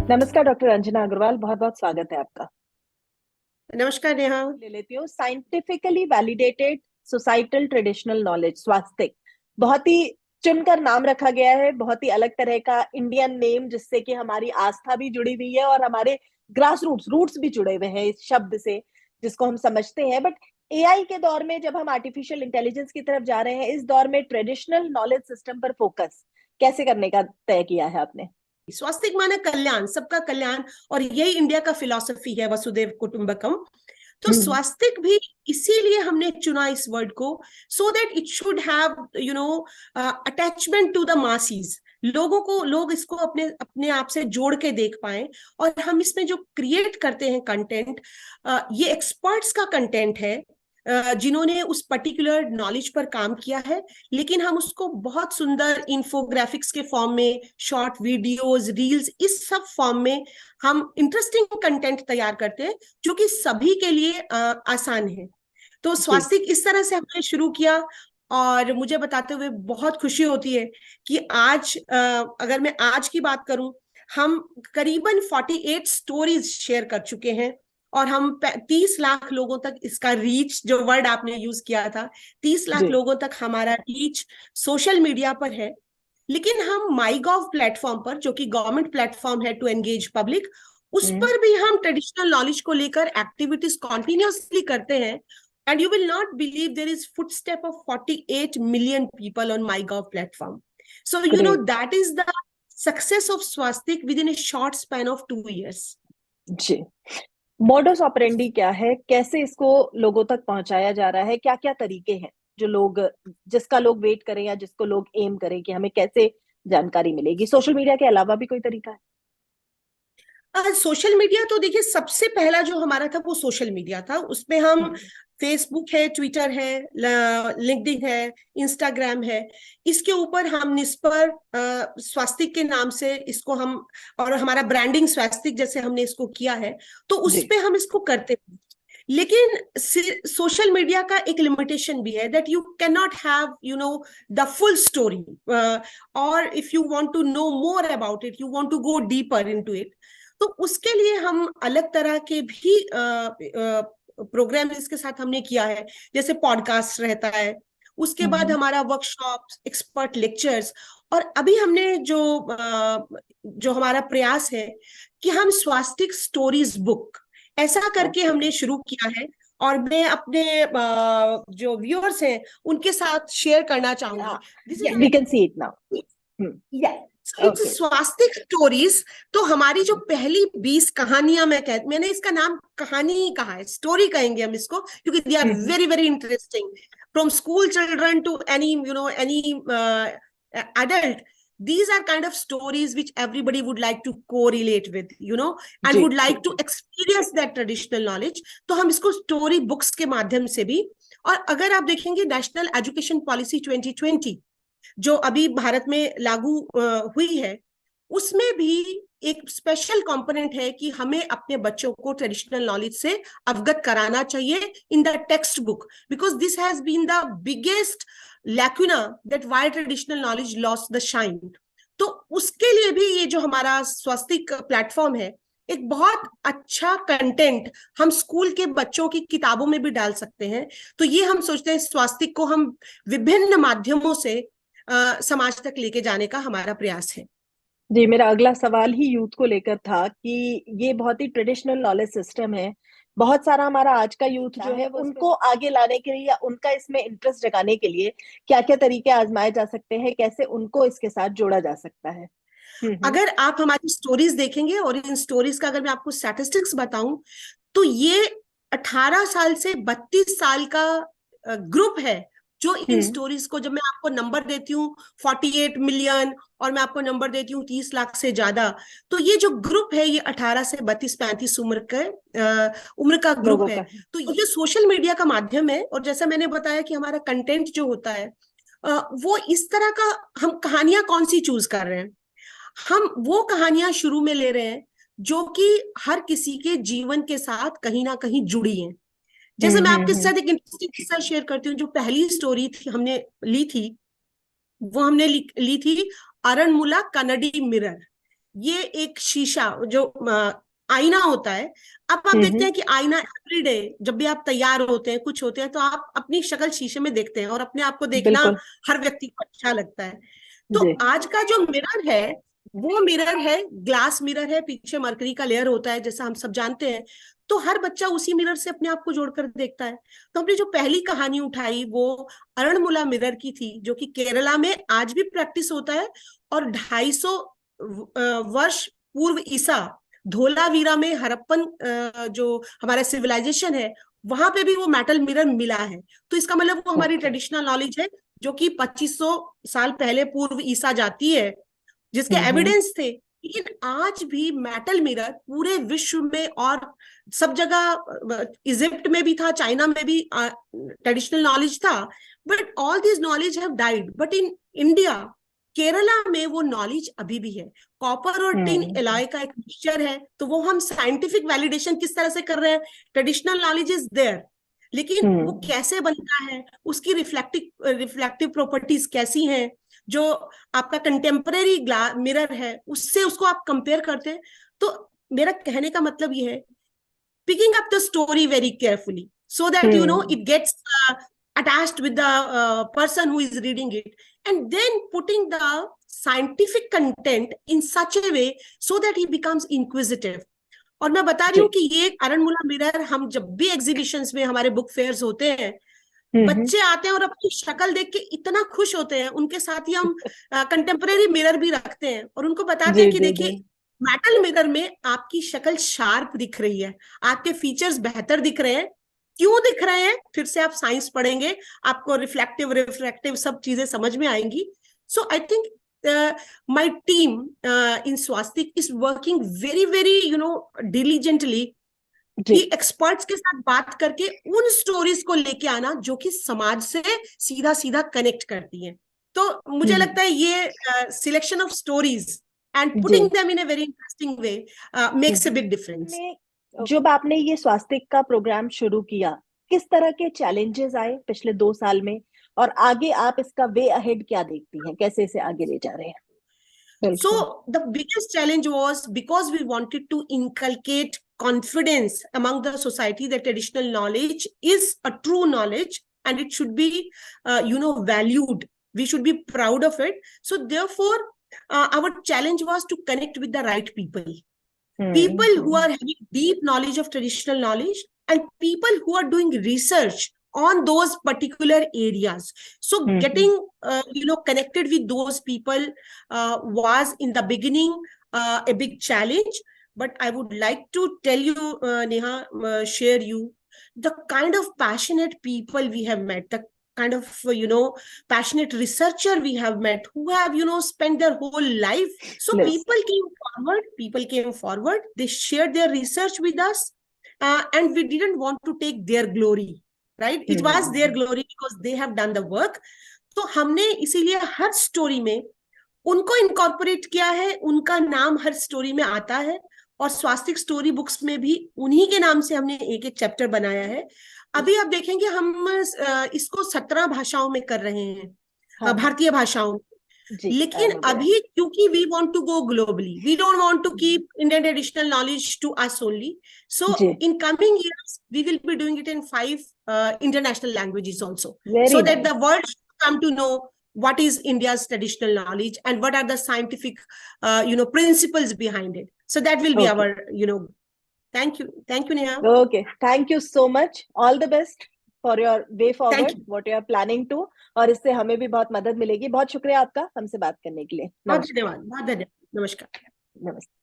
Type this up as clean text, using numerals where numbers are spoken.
नमस्कार डॉक्टर अंजना अग्रवाल, बहुत बहुत स्वागत है आपका। नमस्कार नेहा। ले लेती हूँ scientifically validated societal traditional knowledge Swastik. बहुत ही चुनकर नाम रखा गया है, बहुत ही अलग तरह का इंडियन नेम, जिससे कि हमारी आस्था भी जुड़ी हुई है और हमारे ग्रास रूट्स भी जुड़े हुए हैं इस शब्द से, जिसको हम समझते हैं। बट एआई के दौर में जब हम आर्टिफिशियल इंटेलिजेंस की तरफ जा रहे हैं, इस दौर में ट्रेडिशनल नॉलेज सिस्टम पर फोकस कैसे करने का तय किया है आपने? स्वास्तिक माने कल्याण, सबका कल्याण। और यही इंडिया का फिलॉसफी है, वसुदेव कुटुंबकम। तो हम्म। स्वास्तिक भी इसीलिए हमने चुना इस वर्ड को, so that it should have attachment to the masses. लोगों को, लोग इसको अपने अपने आप से जोड़ के देख पाए। और हम इसमें जो क्रिएट करते हैं कंटेंट, ये एक्सपर्ट्स का कंटेंट है, जिन्होंने उस पर्टिकुलर नॉलेज पर काम किया है। लेकिन हम उसको बहुत सुंदर इंफोग्राफिक्स के फॉर्म में, शॉर्ट वीडियोस, रील्स, इस सब फॉर्म में हम इंटरेस्टिंग कंटेंट तैयार करते हैं, जो कि सभी के लिए आसान है। तो जी। स्वास्तिक इस तरह से हमने शुरू किया। और मुझे बताते हुए बहुत खुशी होती है कि आज, अगर मैं आज की बात करूं, हम करीबन 48 स्टोरीज शेयर कर चुके हैं। और हम 30 लाख लोगों तक इसका रीच, जो वर्ड आपने यूज किया था, 30 लाख जी। लोगों तक हमारा रीच सोशल मीडिया पर है। लेकिन हम माई गॉव प्लेटफॉर्म पर, जो कि गवर्नमेंट प्लेटफॉर्म है टू एंगेज पब्लिक, उस हम्म। पर भी हम ट्रेडिशनल नॉलेज को लेकर एक्टिविटीज कॉन्टिन्यूसली करते हैं। And you will not believe, there is footstep of 48 million people on MyGov platform. So great. That is the success of Swastik within a short span of 2 years। जी। Modus operandi क्या है, कैसे इसको लोगों तक पहुंचाया जा रहा है, क्या क्या तरीके हैं जो लोग, जिसका लोग वेट करें या जिसको लोग एम करें कि हमें कैसे जानकारी मिलेगी? सोशल मीडिया के अलावा भी कोई तरीका है? सोशल मीडिया तो देखिए, सबसे पहला जो हमारा था वो सोशल मीडिया था। उसमें हम, हम्म। फेसबुक है, ट्विटर है, लिंक्डइन है, इंस्टाग्राम है। इसके ऊपर हम निस्पर स्वास्तिक के नाम से इसको हम, और हमारा ब्रांडिंग स्वास्तिक जैसे हमने इसको किया है, तो उस जी। पे हम इसको करते हैं। लेकिन सोशल मीडिया का एक लिमिटेशन भी है, that you can not have the full story. और if you want to know more about it, you want to go deeper into it, तो उसके लिए हम अलग तरह के भी प्रोग्राम इसके साथ हमने किया है। जैसे पॉडकास्ट रहता है, उसके बाद हम्म। हमारा वर्कशॉप, एक्सपर्ट लेक्चर्स। और अभी हमने जो हमारा प्रयास है कि हम स्वास्तिक स्टोरीज बुक, ऐसा करके ओके। हमने शुरू किया है। और मैं अपने जो व्यूअर्स हैं उनके साथ शेयर करना चाहूंगी। This is we can see it now. या इट्स ओके। स्वास्तिक स्टोरीज। तो हमारी जो पहली 20 कहानियां, मैंने इसका नाम कहानी ही कहा है, स्टोरी कहेंगे हम इसको, क्योंकि they are very very interesting. From school children to any adult, these are kind of stories which everybody would like to correlate with, and जी would जी like to जी। experience that traditional knowledge। तो हम इसको story books के माध्यम से भी। और अगर आप देखेंगे नेशनल एजुकेशन पॉलिसी 2020, जो अभी भारत में लागू हुई है, उसमें भी एक स्पेशल कंपोनेंट है कि हमें अपने बच्चों को ट्रेडिशनल नॉलेज से अवगत कराना चाहिए in the text book, because this has been the biggest lacuna, that why traditional knowledge lost the shine. तो उसके लिए भी ये जो हमारा स्वास्तिक प्लेटफॉर्म है, एक बहुत अच्छा कंटेंट हम स्कूल के बच्चों की किताबों में भी डाल सकते हैं। तो ये हम सोचते हैं, स्वास्तिक को हम विभिन्न माध्यमों से समाज तक लेके जाने का हमारा प्रयास है। जी, मेरा अगला सवाल ही यूथ को लेकर था कि ये बहुत ही ट्रेडिशनल नॉलेज सिस्टम है। बहुत सारा हमारा आज का यूथ जो है वो उनको आगे लाने के लिए या उनका इसमें इंटरेस्ट जगाने के लिए क्या क्या तरीके आजमाए जा सकते हैं, कैसे उनको इसके साथ जोड़ा जा सकता है? हम्म। अगर आप हमारी स्टोरीज देखेंगे, और इन स्टोरीज का अगर मैं आपको स्टैटिस्टिक्स बताऊं, तो ये 18 साल से 32 साल का ग्रुप है, जो इन हम्म। स्टोरीज को, जब मैं आपको नंबर देती हूँ 48 मिलियन, और मैं आपको नंबर देती हूँ 30 लाख से ज्यादा, तो ये जो ग्रुप है, ये 18 से 32-35 उम्र का ग्रुप लोगों है। का। तो ये जो सोशल मीडिया का माध्यम है, और जैसा मैंने बताया कि हमारा कंटेंट जो होता है, वो इस तरह का, हम कहानियां कौन सी चूज कर रहे हैं, हम वो कहानियां शुरू में ले रहे हैं जो कि हर किसी के जीवन के साथ कहीं ना कहीं जुड़ी हैं। जैसे मैं आपके हम्म। साथ एक इंटरेस्टिंग किस्सा शेयर करती हूँ। जो पहली स्टोरी थी हमने ली थी, वो हमने ली थी अरणमुला कन्नडी मिरर। ये एक शीशा जो आईना होता है। अब आप देखते हैं कि आईना एवरीडे जब भी आप तैयार होते हैं, कुछ होते हैं, तो आप अपनी शक्ल शीशे में देखते हैं और अपने आप को देखना बिल्कुल। हर व्यक्ति को अच्छा लगता है। तो जी। आज का जो मिरर है वो मिरर है, ग्लास मिरर है, पीछे मरकरी का लेयर होता है जैसा हम सब जानते हैं। तो हर बच्चा उसी मिरर से अपने आप को जोड़कर देखता है। तो हमने जो पहली कहानी उठाई वो अरणमुला मिरर की थी, जो कि केरला में आज भी प्रैक्टिस होता है। और 250 वर्ष पूर्व ईसा धोलावीरा में हड़प्पन जो हमारा सिविलाइजेशन है वहां पे भी वो मेटल मिरर मिला है। तो इसका मतलब वो हमारी ट्रेडिशनल नॉलेज है जो कि 2500 साल पहले पूर्व ईसा जाती है, जिसके एविडेंस थे। लेकिन आज भी मेटल मिरर पूरे विश्व में और सब जगह, इजिप्ट में भी था, चाइना में भी ट्रेडिशनल नॉलेज था, but all this knowledge have died. But in India, Kerala में वो नॉलेज अभी भी है। कॉपर और टिन एलॉय का एक मिक्सचर है, तो वो हम साइंटिफिक वैलिडेशन किस तरह से कर रहे हैं, ट्रेडिशनल नॉलेज इज देयर, लेकिन वो कैसे बनता है, उसकी रिफ्लेक्टिव प्रॉपर्टीज कैसी हैं, जो आपका कंटेम्परेरी मिरर है उससे उसको आप कंपेयर करते हैं। तो मेरा कहने का मतलब ये है, picking up the story very carefully so that it gets attached with the person who is reading it, and then putting the scientific content in such a way so that he becomes inquisitive. और मैं बता रही हूँ कि ये अरणमुला mirror हम जब भी एग्जीबिशंस में, हमारे बुक फेयर्स होते हैं, बच्चे आते हैं और अपनी शक्ल देख के इतना खुश होते हैं। उनके साथ ही हम कंटेम्परेरी मिरर भी रखते हैं और उनको बताते हैं कि देखिए, मेटल मिरर में आपकी शक्ल शार्प दिख रही है, आपके फीचर्स बेहतर दिख रहे हैं। क्यों दिख रहे हैं, फिर से आप साइंस पढ़ेंगे, आपको रिफ्लेक्टिव सब चीजें समझ में आएंगी। So I think my team in Swastik is working very very diligently कि एक्सपर्ट्स के साथ बात करके उन स्टोरीज को लेके आना जो कि समाज से सीधा सीधा कनेक्ट करती हैं। तो मुझे लगता है ये selection of stories and putting them in a very interesting way makes a big difference. जब आपने ये स्वास्तिक का प्रोग्राम शुरू किया, किस तरह के चैलेंजेस आए पिछले 2 साल में, और आगे आप इसका वे अहेड क्या देखती हैं, कैसे इसे आगे ले जा रहे हैं? So the biggest challenge was because we wanted to inculcate confidence among the society that traditional knowledge is a true knowledge and it should be valued. We should be proud of it. So therefore our challenge was to connect with the right people. People who are having deep knowledge of traditional knowledge and people who are doing research on those particular areas. So getting connected with those people was in the beginning a big challenge. But I would like to tell you, Neha, share you the kind of passionate people we have met, the kind of passionate researcher we have met who have spent their whole life. So people came forward, they shared their research with us, and we didn't want to take their glory, right? It was their glory because they have done the work. तो हमने इसीलिए हर story में उनको incorporate किया है, उनका नाम हर story में आता है, और स्वास्तिक स्टोरी बुक्स में भी उन्हीं के नाम से हमने एक एक चैप्टर बनाया है। अभी आप देखेंगे हम इसको 17 भाषाओं में कर रहे हैं, भारतीय भाषाओं में। लेकिन अभी क्योंकि we want to go globally, we don't want to keep Indian traditional knowledge to us only, so in coming years we will be doing it in 5 international languages also, so that the world come to know what is India's traditional knowledge and what are the scientific principles behind it. So that will be our thank you Neha. Okay, thank you so much, all the best for your way forward, what you are planning to, और इससे हमें भी बहुत मदद मिलेगी। बहुत शुक्रिया आपका हमसे बात करने के लिए। बहुत धन्यवाद। नमस्कार। नमस्ते।